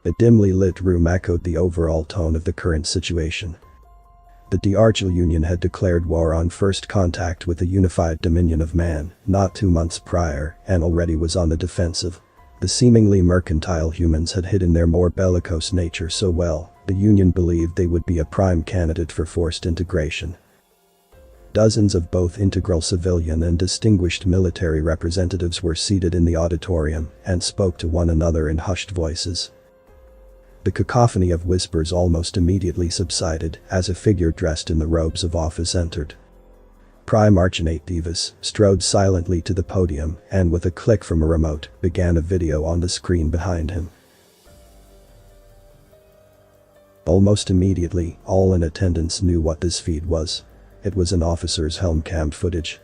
A dimly lit room echoed the overall tone of the current situation. The Archel Union had declared war on first contact with the unified dominion of man, not 2 months prior, and already was on the defensive. The seemingly mercantile humans had hidden their more bellicose nature so well, the Union believed they would be a prime candidate for forced integration. Dozens of both integral civilian and distinguished military representatives were seated in the auditorium and spoke to one another in hushed voices. The cacophony of whispers almost immediately subsided as a figure dressed in the robes of office entered. Prime Archonate Divas strode silently to the podium and with a click from a remote began a video on the screen behind him. Almost immediately, all in attendance knew what this feed was. It was an officer's helm cam footage.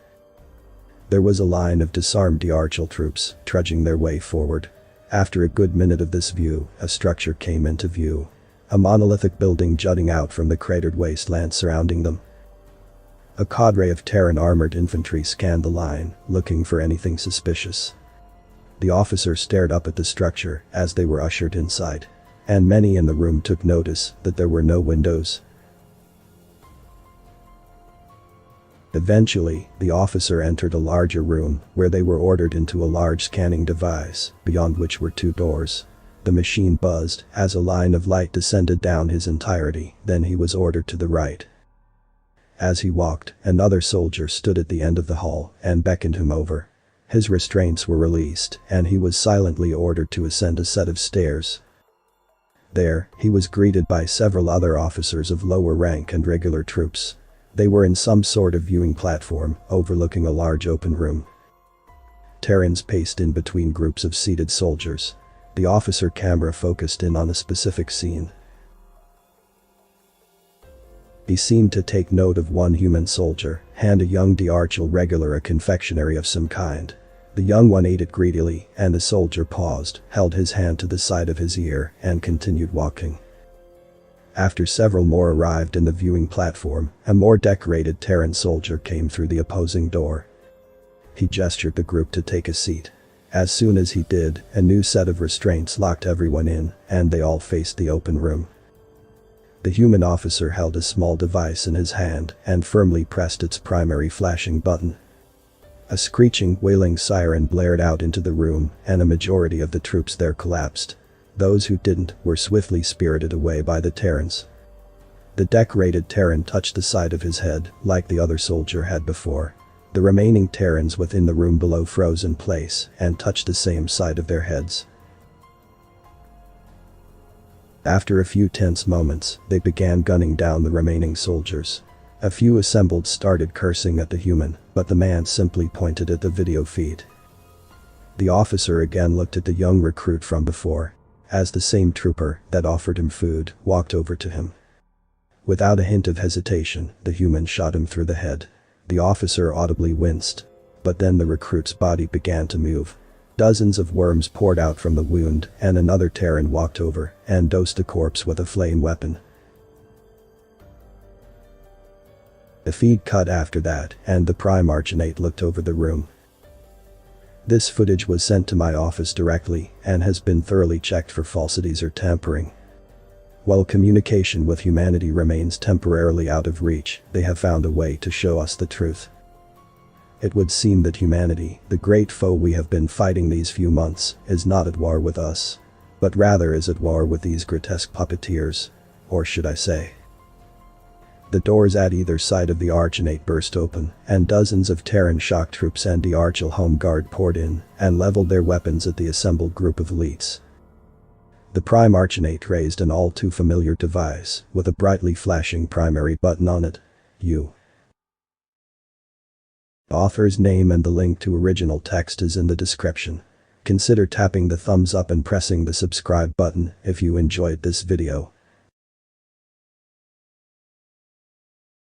There was a line of disarmed Archel troops trudging their way forward. After a good minute of this view, a structure came into view. A monolithic building jutting out from the cratered wasteland surrounding them. A cadre of Terran armored infantry scanned the line, looking for anything suspicious. The officer stared up at the structure as they were ushered inside. And many in the room took notice that there were no windows. Eventually, the officer entered a larger room where they were ordered into a large scanning device, beyond which were 2 doors. The machine buzzed as a line of light descended down his entirety, then he was ordered to the right. As he walked, another soldier stood at the end of the hall and beckoned him over. His restraints were released and he was silently ordered to ascend a set of stairs. There, he was greeted by several other officers of lower rank and regular troops. They were in some sort of viewing platform, overlooking a large open room. Terrans paced in between groups of seated soldiers. The officer camera focused in on a specific scene. He seemed to take note of one human soldier, hand a young Archel regular a confectionery of some kind. The young one ate it greedily, and the soldier paused, held his hand to the side of his ear, and continued walking. After several more arrived in the viewing platform, a more decorated Terran soldier came through the opposing door. He gestured the group to take a seat. As soon as he did, a new set of restraints locked everyone in, and they all faced the open room. The human officer held a small device in his hand and firmly pressed its primary flashing button. A screeching, wailing siren blared out into the room, and a majority of the troops there collapsed. Those who didn't were swiftly spirited away by the Terrans. The decorated Terran touched the side of his head, like the other soldier had before. The remaining Terrans within the room below froze in place and touched the same side of their heads. After a few tense moments, they began gunning down the remaining soldiers. A few assembled started cursing at the human, but the man simply pointed at the video feed. The officer again looked at the young recruit from before, as the same trooper that offered him food walked over to him. Without a hint of hesitation, the human shot him through the head. The officer audibly winced. But then the recruit's body began to move. Dozens of worms poured out from the wound, and another Terran walked over and dosed the corpse with a flame weapon. The feed cut after that, and the Prime Archonate looked over the room. This footage was sent to my office directly and has been thoroughly checked for falsities or tampering. While communication with humanity remains temporarily out of reach, they have found a way to show us the truth. It would seem that humanity, the great foe we have been fighting these few months, is not at war with us, but rather is at war with these grotesque puppeteers. Or should I say? The doors at either side of the Archonate burst open, and dozens of Terran shock troops and the Archel home guard poured in and leveled their weapons at the assembled group of elites. The Prime Archonate raised an all too familiar device with a brightly flashing primary button on it. Author's name and the link to original text is in the description. Consider tapping the thumbs up and pressing the subscribe button if you enjoyed this video.